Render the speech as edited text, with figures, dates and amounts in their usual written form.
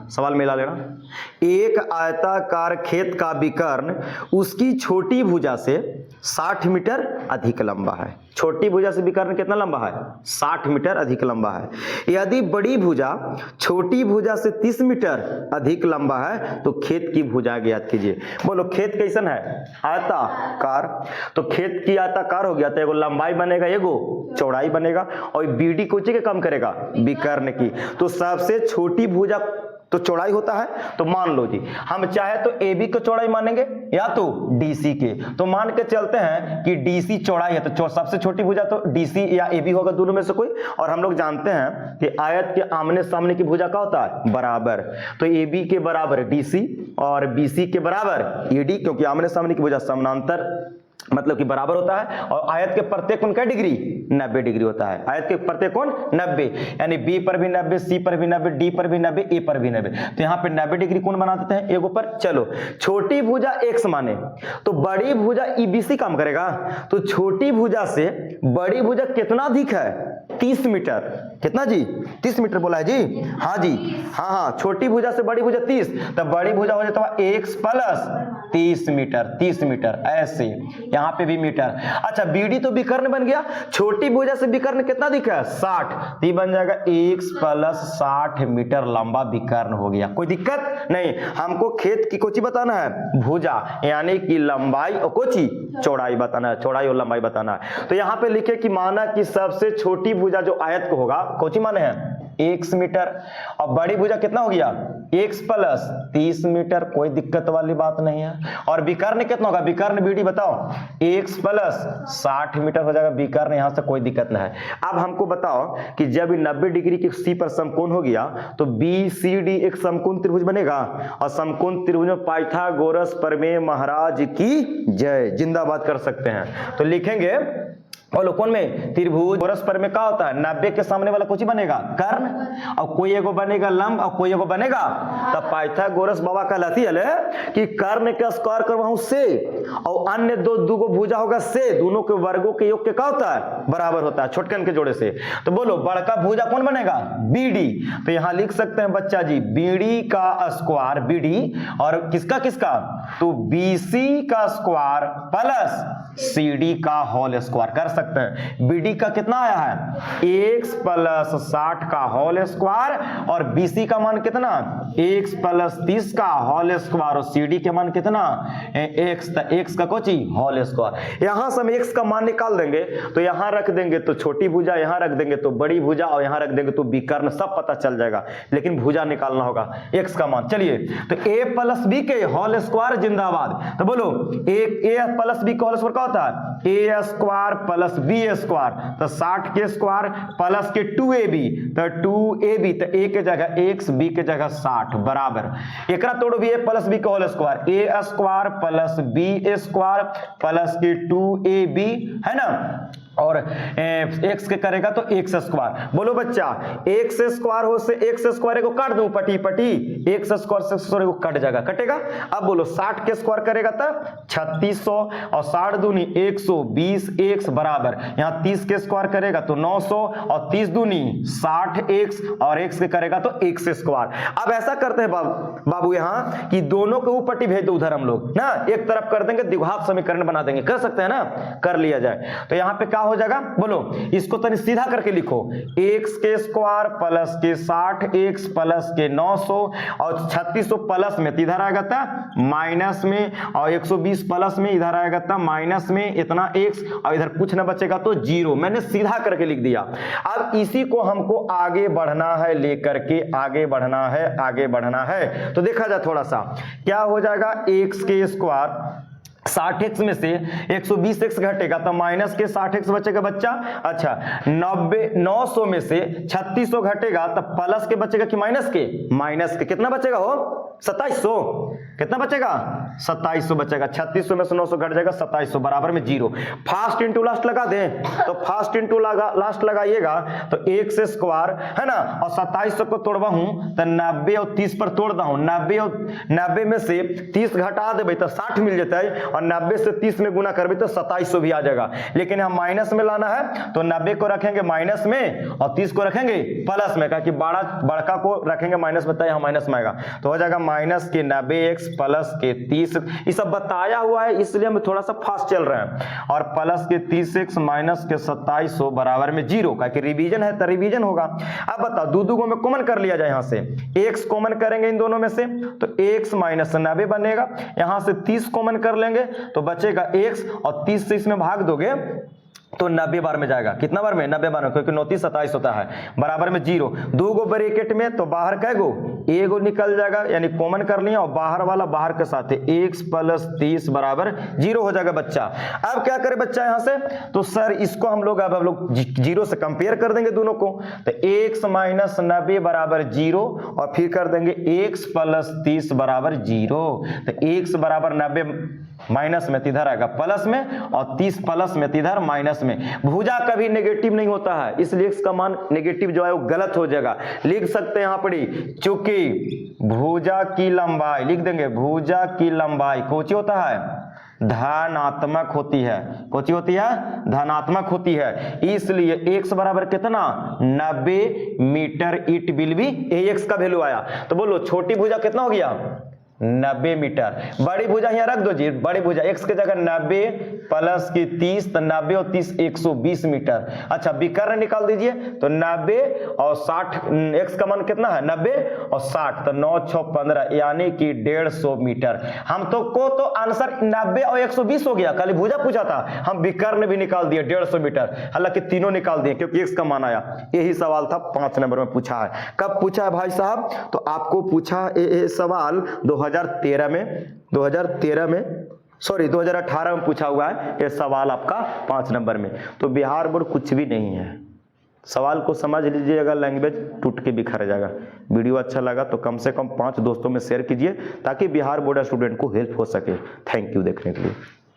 सवाल मिला लेना। एक आयताकार खेत का विकर्ण उसकी छोटी भुजा से 60 मीटर अधिक लंबा है। छोटी भुजा से विकर्ण कितना लंबा है? 60 मीटर अधिक लंबा है। यदि बड़ी भुजा छोटी भुजा से 30 मीटर अधिक लंबा है तो खेत की भुजा ज्ञात कीजिए। बोलो खेत कैसन है? आयताकार। तो खेत की आयताकार हो गया तो एगो लंबाई बनेगा, एगो चौड़ाई बनेगा, और बीडी कोची के कम करेगा? विकर्ण की। तो सबसे छोटी भुजा तो चौड़ाई होता है, तो मान लो जी हम चाहे तो AB को चौड़ाई मानेंगे या तो DC के, तो मान के चलते हैं कि DC चौड़ाई है तो सबसे छोटी भुजा तो DC या AB होगा, दोनों में से कोई। और हम लोग जानते हैं कि आयत के आमने सामने की भुजा क्या होता है? बराबर। तो AB के बराबर DC और BC के बराबर AD, क्योंकि आमने सामने की भुजा समानांतर मतलब कि बराबर होता है। और आयत के प्रत्येक कोण क्या डिग्री? 90 डिग्री होता है। आयत के प्रत्येक कोण 90, यानी B पर भी 90, C पर भी 90, D पर भी 90, A पर भी 90। तो यहाँ पे 90 डिग्री कोण बना देते हैं एगो पर। चलो छोटी भुजा X माने तो बड़ी भुजा EBC काम करेगा। तो छोटी भुजा से बड़ी भुजा कितना अधिक है? 30 मीटर। कितना जी? 30 मीटर बोला है जी? हाँ जी, हाँ, छोटी भुजा से बड़ी भुजा 30, तब बड़ी भुजा हो जाता है X प्लस 30 मीटर। 30 मीटर ऐसे, यहाँ पे भी मीटर। अच्छा BD तो विकर्ण बन गया, छोटी भुजा से विकर्ण कितना दिखा है? 60, तो बन जाएगा X प्लस 60 मीटर लंबा विकर्ण हो गया। कोई दिक्कत नहीं। हमको खेत की कोची बताना है? भुजा, यानी कि लंबाई और कोची चौड़ाई बताना है, चौड़ाई और लंबाई बताना है। तो यहाँ पे लिखे कि माना कि सबसे छोटी भुजा जो आयत को होगा कोची माने हैं? X मीटर, और बड़ी भुजा कितना हो गया? X plus 30 metre. कोई दिक्कत वाली बात नहीं है। और विकर्ण कितना होगा? विकर्ण BD बताओ, X प्लस 60 मीटर हो जाएगा विकर्ण, यहां से कोई दिक्कत नहीं है। अब हमको बताओ कि जब 90 डिग्री की C पर समकोण हो गया तो BCD एक समकोण त्रिभुज बनेगा। और समकोण त्रिभुज में पाइथागोरस प्रमेय महाराज की जय, जिंदाबाद कर सकते हैं। तो लिखेंगे बोलो कौन में? त्रिभुज परस्पर में क्या होता है? 90 के सामने वाला कुछ बनेगा कर्ण, और कोई एगो बनेगा लंब, और कोई एगो बनेगा। तब पाइथागोरस बाबा कहलाती है कि कर्ण का स्क्वायर करवाऊं से, और अन्य दो भुजा होगा से, दोनों के वर्गों के योग के क्या होता है? बराबर होता है, छोटकन के जोड़े से। तो बोलो बड़का भुजा कौन बनेगा? BD। तो यहां लिख सकते हैं बच्चा जी BD का स्क्वायर BD, और किसका किसका? तो BC का स्क्वायर प्लस CD का होल स्क्वायर कर सकते हैं। BD का कितना आया है? X प्लस 60 का होल स्क्वायर, और BC का मान कितना? X प्लस 30 का होल स्क्वायर, और CD के मान कितना? X का कोची होल स्क्वायर। यहां से हम X का मान निकाल देंगे, तो यहां रख देंगे तो छोटी भुजा, यहां रख देंगे तो बड़ी भुजा, और यहां रख देंगे तो विकर्ण, सब पता चल जाएगा। लेकिन भुजा निकालना होगा, X का मान। चलिए तो A प्लस B के होल स्क्वायर जिंदाबाद। तो बोलो A प्लस B का होल स्क्वायर क्या होता है? A square plus B square, तो 60 के स्क्वायर प्लस के 2AB, तो 2AB, तो A के जगह X, B के जगह 60 बराबर। एकरा तोड़ो भी A प्लस B का whole square, A square plus B square plus के 2AB है ना, और x के करेगा तो x स्क्वायर। बोलो बच्चा x स्क्वायर हो से x स्क्वायर को काट दूं, पटी पटी, x स्क्वायर से स्क्वायर को कट जाएगा, कटेगा। अब बोलो 60 के स्क्वायर करेगा तब 3600, और 60 दूनी 120 x बराबर। यहाँ 30 के स्क्वायर करेगा तो 900, और 30 दूनी 60x, और x के करेगा तो x स्क्वायर। अब ऐसा करते हैं बाबू यहाँ कि दोनों को ऊपर भेज दो उधर, हम लोग ना एक तरफ कर देंगे, द्विघात समीकरण बना देंगे। कर सकते हैं ना? कर लिया जाए। तो यहाँ पे क्या हो जाएगा? बोलो इसको तनी सीधा करके लिखो, x के स्क्वायर प्लस के 60x प्लस के 900, और 3600 प्लस में इधर आएगा था माइनस में, और 120 प्लस में इधर आएगा था माइनस में, इतना x, और इधर कुछ ना बचेगा तो 0। मैंने सीधा करके लिख दिया। अब इसी को हमको आगे बढ़ना है, लेकर के आगे बढ़ना है, आगे बढ़ना है। तो देखा जाए थोड़ा सा क्या हो जाएगा। x के स्क्वायर 60x में से 120x घटेगा तो माइनस के 60x बचेगा बच्चा। अच्छा 900 में से 3600 घटेगा तो प्लस के बचेगा कि माइनस के? माइनस के। कितना बचेगा हो? 2700। कितना बचेगा? 2700 बचेगा। 3600 में से 900 घट जाएगा 2700 बराबर में 0। फास्ट इंटू लास्ट लगा दें तो फास्ट इंटू लास्ट लगाइएगा तो x स्क्वायर है ना, और 2700 को तोड़वा हूं तो 90 और 30 पर तोड़ दा हूं। 90 में से 30 घटा देवे तो 60 मिल जाता है, और 90 से 30 में गुना करबे तो 2700 भी आ जाएगा। लेकिन हम माइनस में लाना है तो 90 को रखेंगे माइनस में और 30 को रखेंगे प्लस में, कि बड़का को रखेंगे माइनस में, यहाँ माइनस में आएगा तो हो जाएगा माइनस के 90x प्लस के 30। ये सब बताया हुआ है इसलिए हम थोड़ा सा फास्ट चल रहे हैं। और प्लस के 30x माइनस के 2700 बराबर में 0, कि रिवीजन है तो रिवीजन होगा। अब बताओ दो को में कॉमन कर लिया जाए, यहां से x कॉमन करेंगे इन दोनों में से तो x माइनस 90 बनेगा। यहां से 30 कॉमन कर लेंगे तो बचेगा x और 30 से इसमें भाग दोगे तो 90 बार में जाएगा। कितना बार में? 90 बार में, क्योंकि 29 27 होता है, बराबर में 0। दो गो ब्रैकेट में तो बाहर कै गो? एगो निकल जाएगा, यानी कॉमन कर लिया और बाहर वाला बाहर के साथ x प्लस 30 बराबर 0 हो जाएगा बच्चा। अब क्या करे बच्चा यहां से? तो सर इसको हम लोग अब लोग 0 से कंपेयर कर देंगे दोनों को, तो x माइनस 90 बराबर 0 और फिर कर देंगे x प्लस 30 बराबर 0। तो x बराबर 90 माइनस में इधर आएगा प्लस में और 30 प्लस में इधर माइनस में। भुजा कभी नेगेटिव नहीं होता है, इसलिए x का मान नेगेटिव जो है वो गलत हो जाएगा। लिख सकते हैं यहां पर चूंकि भुजा की लंबाई, लिख देंगे भुजा की लंबाई कोची होता है? धनात्मक होती है। कोची होती है? धनात्मक होती है। इसलिए x बराबर कितना? 90 metre. It will be, x का वैल्यू आया तो बोलो छोटी भुजा कितना हो गया? 90 मीटर। बड़ी भुजा यहाँ रख दो जी, बड़ी भुजा x के जगह 90 प्लस की 30 तो 90 और 30 120 मीटर। अच्छा विकर्ण निकाल दीजिए तो 90 और 60, x का मान कितना है? 90 और 60 तो 9 6 15 यानी कि 150 मीटर। हम तो आंसर 90 और 120 हो गया, कल भुजा पूछा था, हम विकर्ण भी निकाल दिए 150 मीटर। हालांकि तीनों निकाल दिए क्योंकि x का मान आया। यही सवाल था 5 नंबर में पूछा है। कब पूछा है भाई साहब? तो आपको पूछा ये सवाल 2018 में पूछा हुआ है ये सवाल आपका 5 नंबर में। तो बिहार बोर्ड कुछ भी नहीं है, सवाल को समझ लीजिएगा, लैंग्वेज टूट के बिखर जाएगा। वीडियो अच्छा लगा तो कम से कम 5 दोस्तों में शेयर कीजिए ताकि बिहार बोर्ड स्टूडेंट को हेल्प हो सके। थैंक यू देखने के लिए।